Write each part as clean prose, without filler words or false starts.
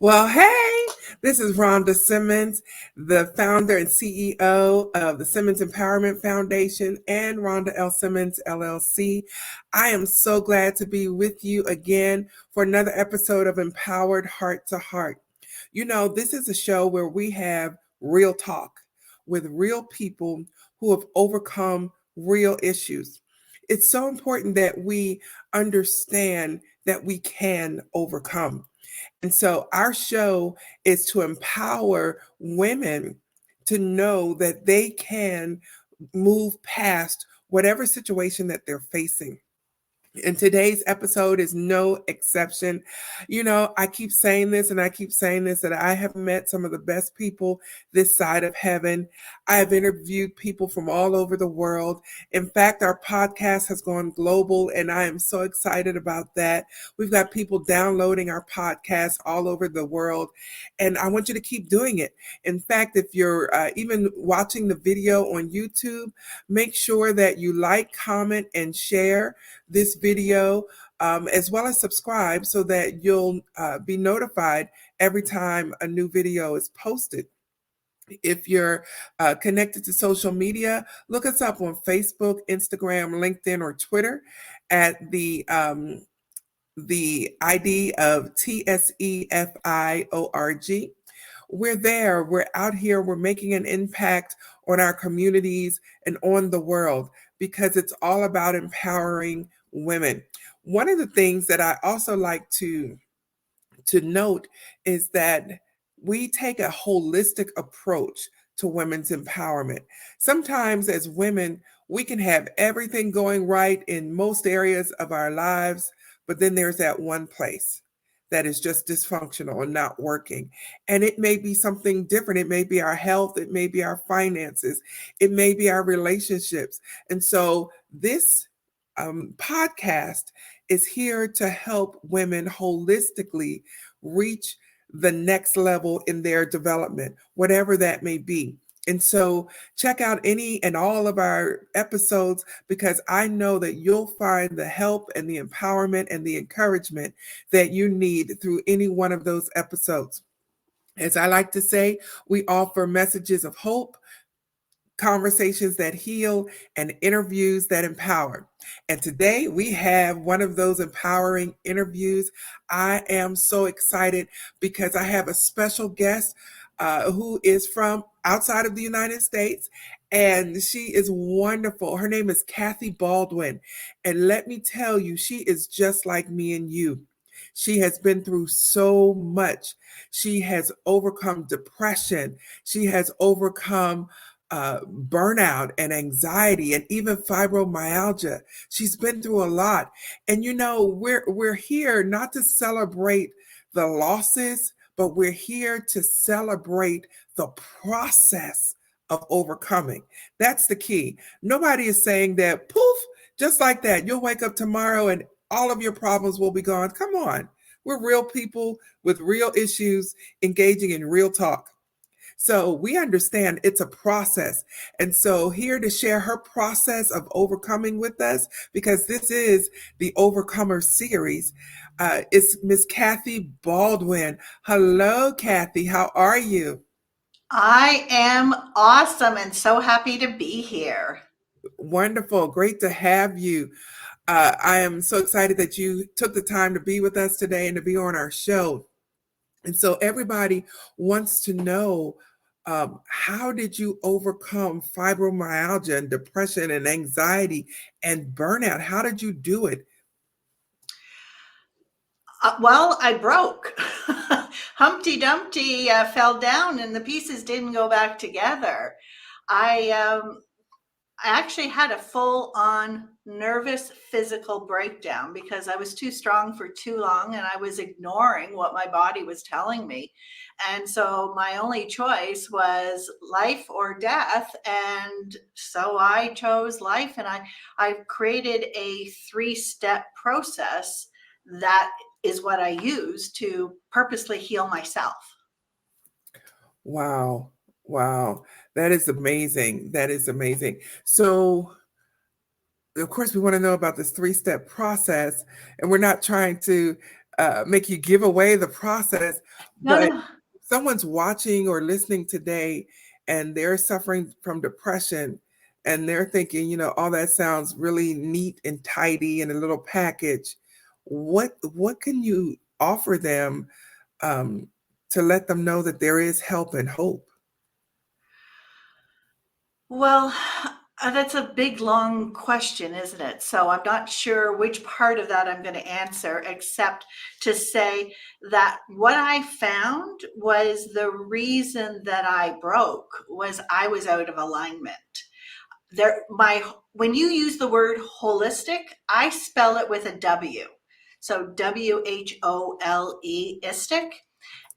Well, hey, this is Rhonda Simmons, the founder and CEO of the Simmons Empowerment Foundation and Rhonda L. Simmons LLC. I am so glad to be with you again for another episode of Empowered Heart to Heart. You know, this is a show where we have real talk with real people who have overcome real issues. It's so important that we understand that we can overcome. And so our show is to empower women to know that they can move past whatever situation that they're facing. And today's episode is no exception. You know, I keep saying this and I keep saying this that I have met some of the best people this side of heaven. I have interviewed people from all over the world. In fact, our podcast has gone global and I am so excited about that. We've got people downloading our podcast all over the world and I want you to keep doing it. In fact, if you're even watching the video on YouTube, make sure that you like, comment, and share this video, as well as subscribe so that you'll be notified every time a new video is posted. If you're connected to social media, look us up on Facebook, Instagram, LinkedIn, or Twitter at the ID of TSEFIORG. We're there. We're out here. We're making an impact on our communities and on the world because it's all about empowering women. One of the things that I also like to note is that we take a holistic approach to women's empowerment. Sometimes as women, we can have everything going right in most areas of our lives, but then there's that one place that is just dysfunctional and not working. And it may be something different. It may be our health, it may be our finances, it may be our relationships. And so this podcast is here to help women holistically reach the next level in their development, whatever that may be. And so check out any and all of our episodes because I know that you'll find the help and the empowerment and the encouragement that you need through any one of those episodes. As I like to say, we offer messages of hope, conversations that heal, and interviews that empower. And today we have one of those empowering interviews. I am so excited because I have a special guest who is from outside of the United States. And she is wonderful. Her name is Kathy Baldwin. And let me tell you, she is just like me and you. She has been through so much. She has overcome depression. She has overcome burnout and anxiety and even fibromyalgia. She's been through a lot. And you know, we're here not to celebrate the losses, but we're here to celebrate the process of overcoming. That's the key. Nobody is saying that poof, just like that, you'll wake up tomorrow and all of your problems will be gone. Come on. We're real people with real issues engaging in real talk. So we understand it's a process. And so here to share her process of overcoming with us, because this is the Overcomer series, is Miss Kathy Baldwin. Hello, Kathy. How are you? I am awesome and so happy to be here. Wonderful. Great to have you. I am so excited that you took the time to be with us today and to be on our show. And so everybody wants to know, how did you overcome fibromyalgia and depression and anxiety and burnout? How did you do it? Well, I broke. Humpty Dumpty fell down and the pieces didn't go back together. I actually had a full-on nervous physical breakdown because I was too strong for too long and I was ignoring what my body was telling me. And so my only choice was life or death. And so I chose life, and I've created a 3-step process that is what I use to purposely heal myself. Wow. Wow. That is amazing. That is amazing. So, of course, we want to know about this 3-step process, and we're not trying to make you give away the process. No, But no. if someone's watching or listening today and they're suffering from depression and they're thinking, all that sounds really neat and tidy in a little package. What can you offer them um, to let them know that there is help and hope? Well, that's a big, long question, isn't it? So I'm not sure which part of that I'm going to answer, except to say that what I found was the reason that I broke was I was out of alignment. When you use the word holistic, I spell it with a W. So WHOLE, istic.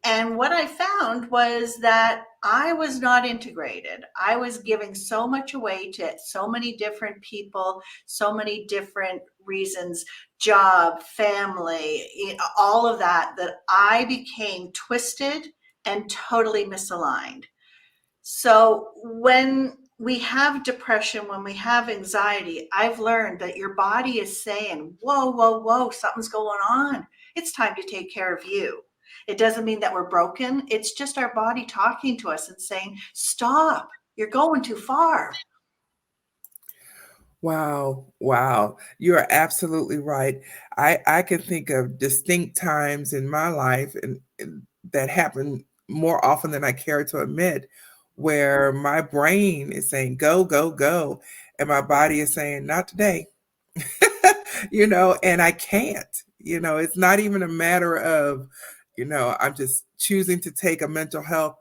And what I found was that I was not integrated. I was giving so much away to so many different people, so many different reasons, job, family, all of that, that I became twisted and totally misaligned. So when we have depression, when we have anxiety, I've learned that your body is saying, whoa, whoa, whoa, something's going on. It's time to take care of you. It doesn't mean that we're broken. It's just our body talking to us and saying, stop, you're going too far. Wow, wow. You are absolutely right. I can think of distinct times in my life and that happen more often than I care to admit, where my brain is saying, go, go, go. And my body is saying, not today. And I can't. It's not even a matter of, I'm just choosing to take a mental health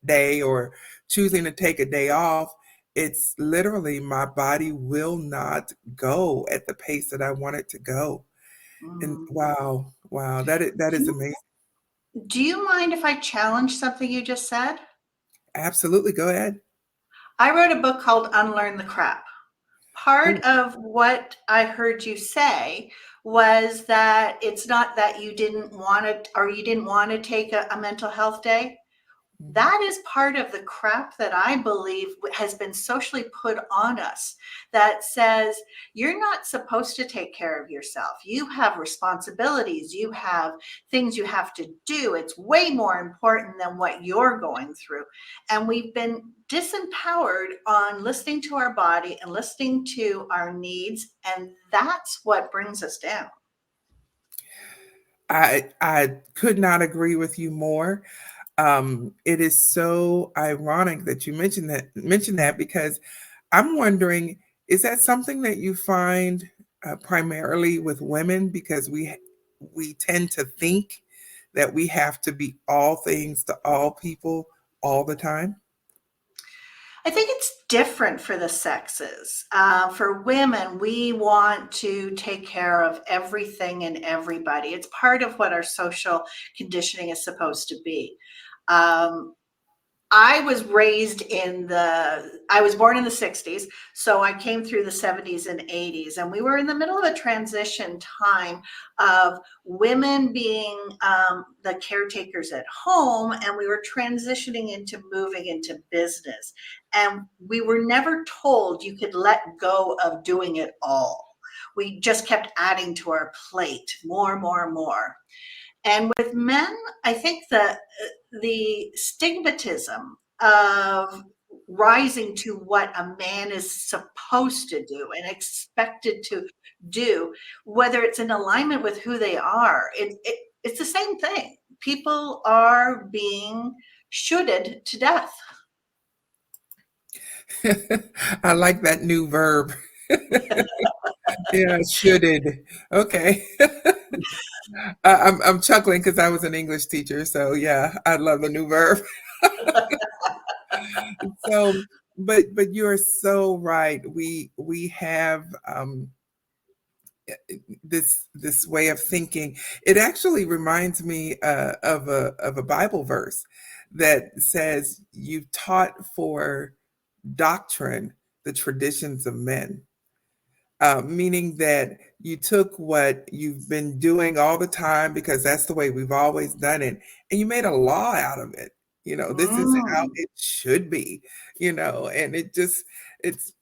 day or choosing to take a day off. It's literally my body will not go at the pace that I want it to go. And Mm. wow, wow, that is Do, amazing. do you mind if I challenge something you just said? Absolutely, go ahead. I wrote a book called Unlearn the Crap. Ooh, Part of what I heard you say was that it's not that you didn't want to, or you didn't want to take a mental health day. mhm. That is part of the crap that I believe has been socially put on us, that says you're not supposed to take care of yourself. You have responsibilities, you have things you have to do. It's way more important than what you're going through. And we've been disempowered on listening to our body and listening to our needs. And that's what brings us down. I could not agree with you more. It is so ironic that you mentioned that because I'm wondering, is that something that you find primarily with women because we tend to think that we have to be all things to all people all the time? I think it's different for the sexes. For women, we want to take care of everything and everybody. It's part of what our social conditioning is supposed to be. Um, I was born in the 60s, so I came through the 70s and 80s, and we were in the middle of a transition time of women being the caretakers at home, and we were transitioning into moving into business. And we were never told you could let go of doing it all. We just kept adding to our plate more, more, more. And with men, I think that the stigmatism of rising to what a man is supposed to do and expected to do, whether it's in alignment with who they are, it's the same thing. People are being shoulded to death. I like that new verb. Yeah, shoulded. Okay. I'm chuckling because I was an English teacher, so yeah, I love the new verb. So, but you're so right. We have this way of thinking. It actually reminds me of a Bible verse that says, "You've taught for doctrine the traditions of men." Meaning that you took what you've been doing all the time because that's the way we've always done it, and you made a law out of it. This is how Mm. it should be. And it's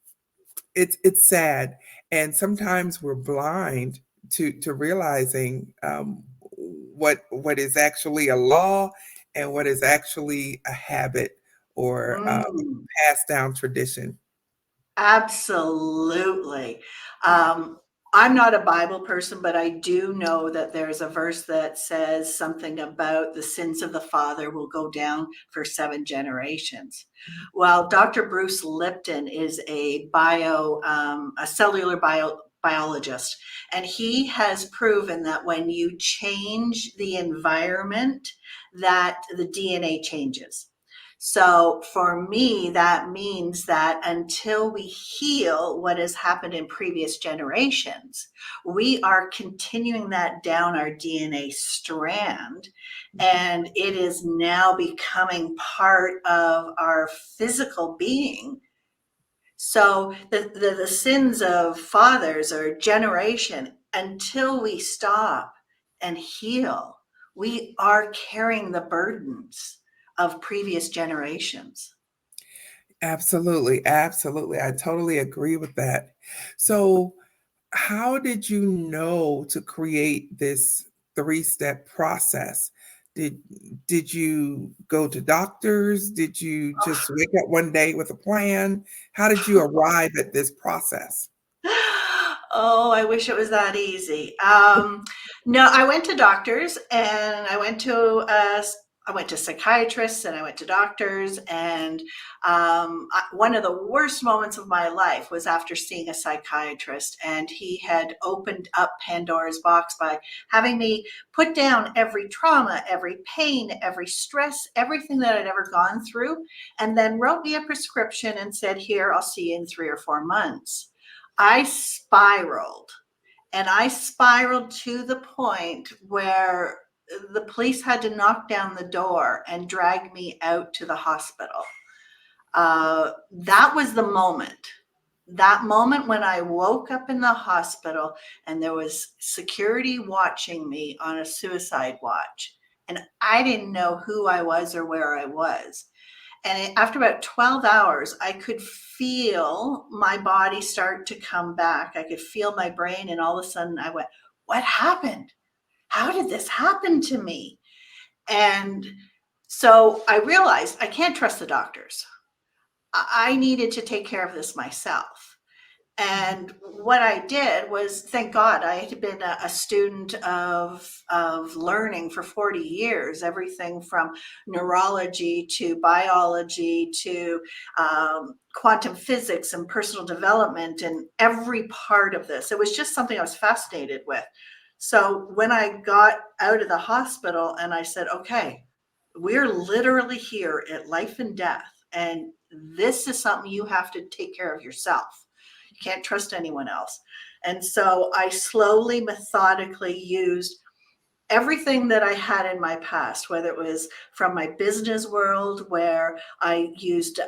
it's sad, and sometimes we're blind to realizing what is actually a law and what is actually a habit or Mm. passed down tradition. Absolutely. Um, I'm not a Bible person, but I do know that there's a verse that says something about the sins of the father will go down for 7 generations. Well, Dr. Bruce Lipton is a cellular biologist, and he has proven that when you change the environment, that the DNA changes. So for me, that means that until we heal what has happened in previous generations, we are continuing that down our DNA strand. And it is now becoming part of our physical being. So the sins of fathers or generation, until we stop and heal, we are carrying the burdens of previous generations. Absolutely, absolutely. I totally agree with that. So, how did you know to create this three-step process? Did did you go to doctors? Did you just wake up one day with a plan? How did you arrive at this process? Oh, I wish it was that easy. No, I went to doctors and I went to psychiatrists and I went to doctors. And one of the worst moments of my life was after seeing a psychiatrist, and he had opened up Pandora's box by having me put down every trauma, every pain, every stress, everything that I'd ever gone through, and then wrote me a prescription and said, "Here, I'll see you in 3 or 4 months." I spiraled, and I spiraled to the point where the police had to knock down the door and drag me out to the hospital. That was the moment. That moment when I woke up in the hospital and there was security watching me on a suicide watch. And I didn't know who I was or where I was. And after about 12 hours, I could feel my body start to come back. I could feel my brain, and all of a sudden I went, "What happened? How did this happen to me?" And so I realized I can't trust the doctors. I needed to take care of this myself. And what I did was, thank God, I had been a student of learning for 40 years, everything from neurology to biology to quantum physics and personal development and every part of this. It was just something I was fascinated with. So when I got out of the hospital and I said, "Okay, we're literally here at life and death, and this is something you have to take care of yourself. You can't trust anyone else." And so I slowly, methodically used everything that I had in my past, whether it was from my business world, where I used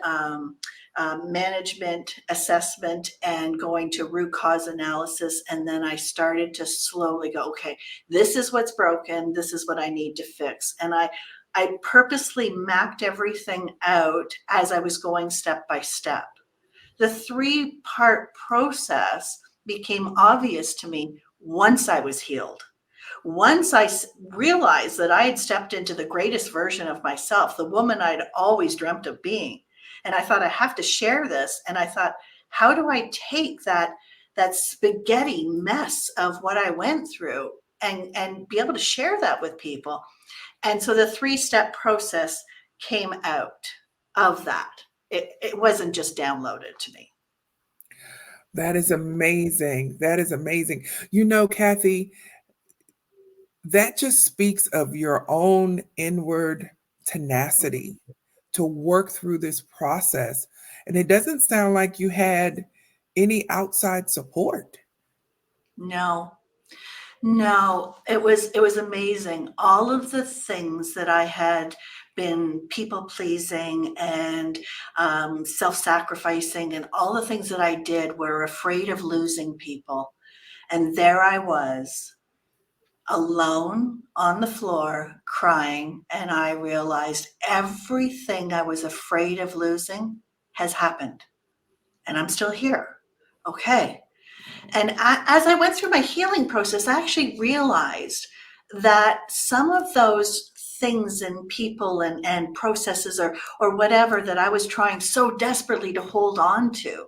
management assessment and going to root cause analysis. And then I started to slowly go, "Okay, this is what's broken. This is what I need to fix." And I purposely mapped everything out as I was going step by step. The 3-part process became obvious to me once I was healed. Once I realized that I had stepped into the greatest version of myself, the woman I'd always dreamt of being. And I thought, I have to share this. And I thought, how do I take that spaghetti mess of what I went through and be able to share that with people? And so the 3-step process came out of that. It wasn't just downloaded to me. That is amazing. That is amazing. You know, Kathy, that just speaks of your own inward tenacity to work through this process. And it doesn't sound like you had any outside support. No, no, it was amazing. All of the things that I had been people pleasing and self-sacrificing, and all the things that I did were afraid of losing people. And there I was, alone on the floor, crying, and I realized everything I was afraid of losing has happened, and I'm still here. Okay. And as I went through my healing process, I actually realized that some of those things and people and processes or whatever that I was trying so desperately to hold on to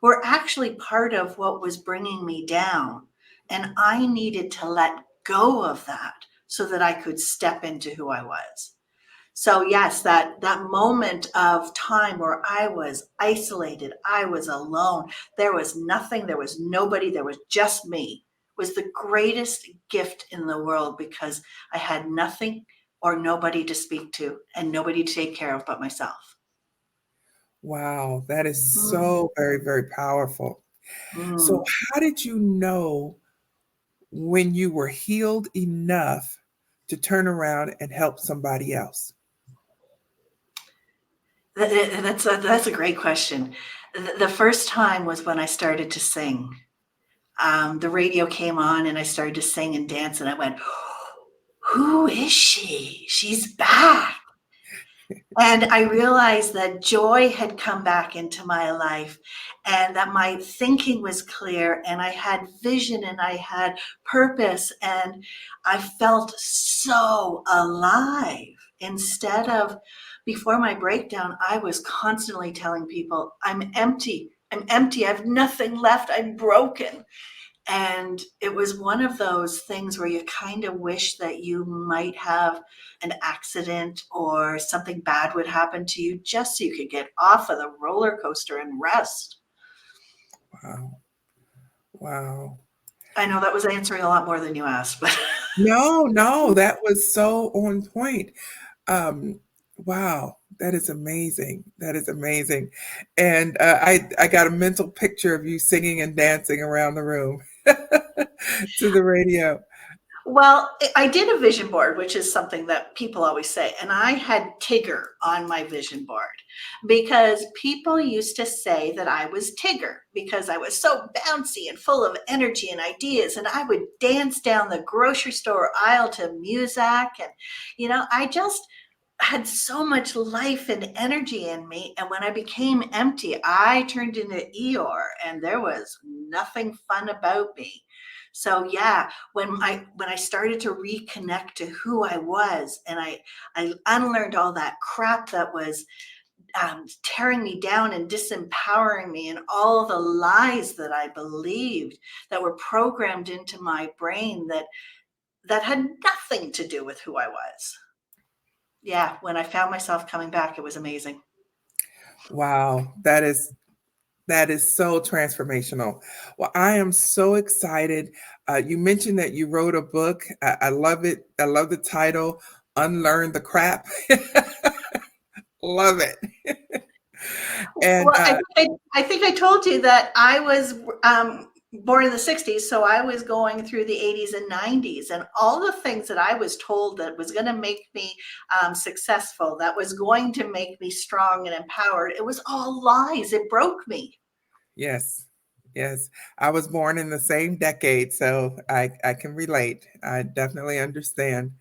were actually part of what was bringing me down. And I needed to let go of that so that I could step into who I was. So yes, that moment of time where I was isolated, I was alone, there was nothing, there was nobody, there was just me, was the greatest gift in the world because I had nothing or nobody to speak to and nobody to take care of but myself. Wow, that is Mm, so very, very powerful. So, mm. how did you know when you were healed enough to turn around and help somebody else? That's a great question. The first time was when I started to sing. The radio came on and I started to sing and dance, and I went, who is she? She's back. And I realized that joy had come back into my life and that my thinking was clear and I had vision and I had purpose and I felt so alive. Instead of before my breakdown, I was constantly telling people, I'm empty. I'm empty. I have nothing left. I'm broken. And it was one of those things where you kind of wish that you might have an accident or something bad would happen to you just so you could get off of the roller coaster and rest. Wow. Wow. I know that was answering a lot more than you asked, but No, no, that was so on point. Um, wow, that is amazing. That is amazing. And I got a mental picture of you singing and dancing around the room to the radio. well, I did a vision board, which is something that people always say. And I had Tigger on my vision board because people used to say that I was Tigger because I was so bouncy and full of energy and ideas. And I would dance down the grocery store aisle to music. And, I just had so much life and energy in me. And when I became empty, I turned into Eeyore and there was nothing fun about me. So yeah, when I started to reconnect to who I was and I unlearned all that crap that was tearing me down and disempowering me and all the lies that I believed that were programmed into my brain that had nothing to do with who I was. Yeah, when I found myself coming back, it was amazing. Wow, that is so transformational. Well, I am so excited. You mentioned that you wrote a book. I love it. I love the title, Unlearn the Crap. Love it. And Well, I think I told you that I was born in the 60s, so I was going through the 80s and 90s, and all the things that I was told that was going to make me successful, that was going to make me strong and empowered, it was all lies. It broke me. yes, yes, I was born in the same decade, so I can relate. I definitely understand.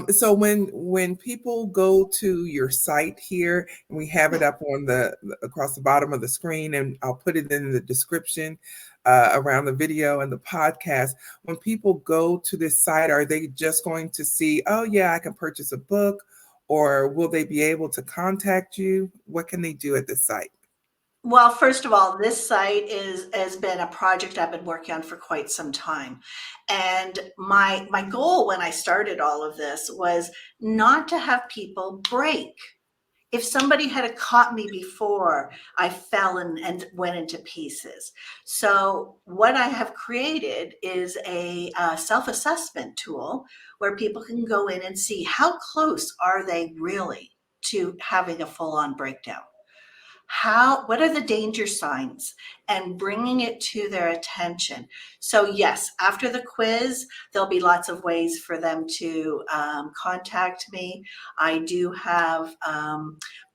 So when people go to your site here, and we have it up on the across the bottom of the screen, and I'll put it in the description around the video and the podcast. When people go to this site, are they just going to see, oh yeah, I can purchase a book, or will they be able to contact you? What can they do at this site? Well, first of all, this site has been a project I've been working on for quite some time. And my goal when I started all of this was not to have people break. If somebody had caught me before, I fell and went into pieces. So what I have created is a self-assessment tool where people can go in and see how close are they really to having a full-on breakdown. What are the danger signs, and bringing it to their attention. So yes, after the quiz there'll be lots of ways for them to contact me. I do have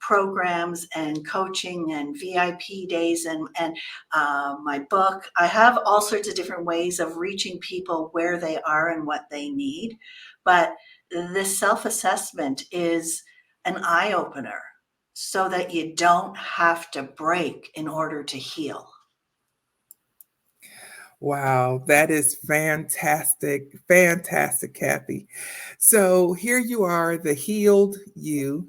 programs and coaching and VIP days and my book. I have all sorts of different ways of reaching people where they are and what they need, but this self-assessment is an eye-opener so that you don't have to break in order to heal. Wow, that is fantastic. Fantastic, Kathy. So here you are, the healed you,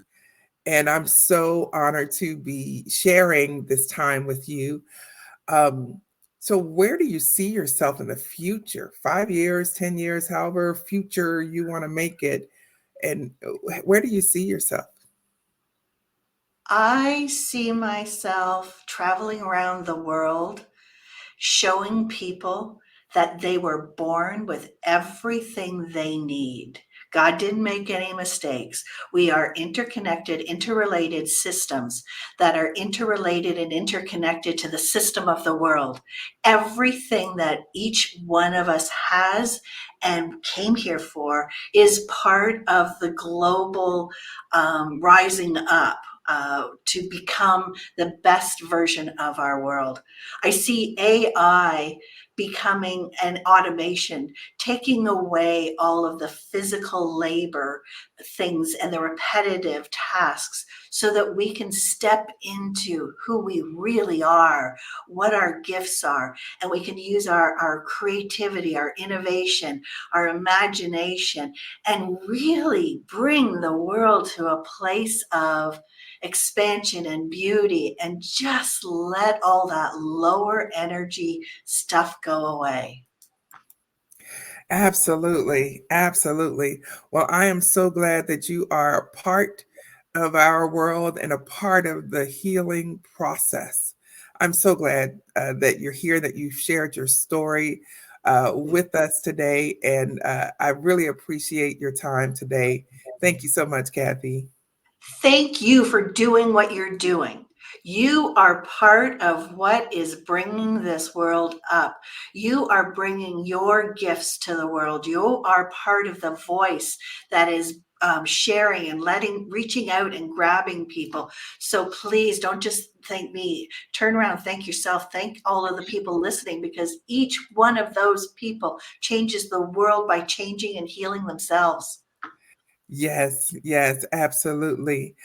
and I'm so honored to be sharing this time with you. Um, so where do you see yourself in the future? 5 years, 10 years, however future you want to make it. And where do you see yourself? I see myself traveling around the world, showing people that they were born with everything they need. God didn't make any mistakes. We are interconnected, interrelated systems that are interrelated and interconnected to the system of the world. Everything that each one of us has and came here for is part of the global rising up to become the best version of our world. I see AI becoming an automation, taking away all of the physical labor things and the repetitive tasks so that we can step into who we really are, what our gifts are, and we can use our creativity, our innovation, our imagination, and really bring the world to a place of expansion and beauty and just let all that lower energy stuff go away. Absolutely. Absolutely. Well, I am so glad that you are a part of our world and a part of the healing process. I'm so glad that you're here, that you've shared your story with us today. And I really appreciate your time today. Thank you so much, Kathy. Thank you for doing what you're doing. You are part of what is bringing this world up. You are bringing your gifts to the world. You are part of the voice that is sharing and reaching out and grabbing people. So please don't just thank me. Turn around, thank yourself, thank all of the people listening, because each one of those people changes the world by changing and healing themselves. Yes, yes, absolutely.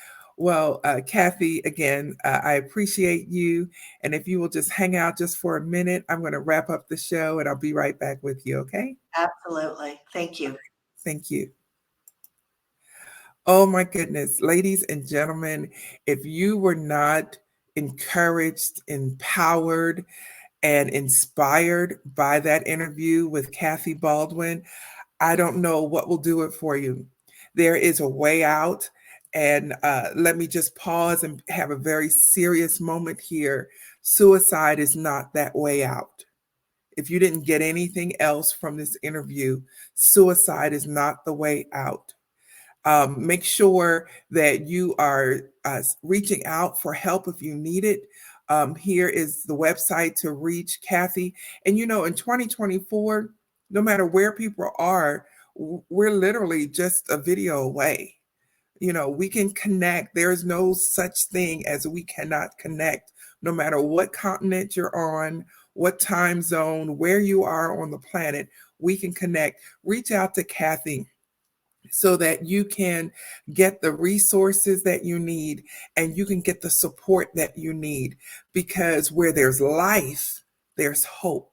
Well, Kathy, again, I appreciate you. And if you will just hang out just for a minute, I'm going to wrap up the show and I'll be right back with you, okay? Absolutely. Thank you. Thank you. Oh my goodness, ladies and gentlemen, if you were not encouraged, empowered, and inspired by that interview with Kathy Baldwin, I don't know what will do it for you. There is a way out. And let me just pause and have a very serious moment here. Suicide is not that way out. If you didn't get anything else from this interview, suicide is not the way out. Make sure that you are reaching out for help if you need it. Here is the website to reach Kathy. And in 2024, no matter where people are, we're literally just a video away. We can connect. There is no such thing as we cannot connect, no matter what continent you're on, what time zone, where you are on the planet, we can connect. Reach out to Kathy so that you can get the resources that you need and you can get the support that you need, because where there's life, there's hope.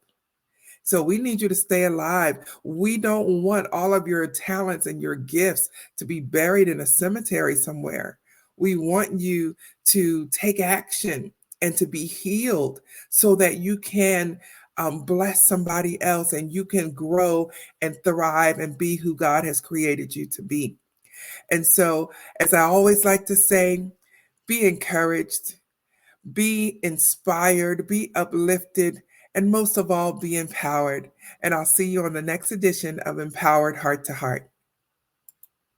So we need you to stay alive. We don't want all of your talents and your gifts to be buried in a cemetery somewhere. We want you to take action and to be healed so that you can bless somebody else and you can grow and thrive and be who God has created you to be. And so, as I always like to say, be encouraged, be inspired, be uplifted, and most of all, be empowered. And I'll see you on the next edition of Empowered Heart to Heart.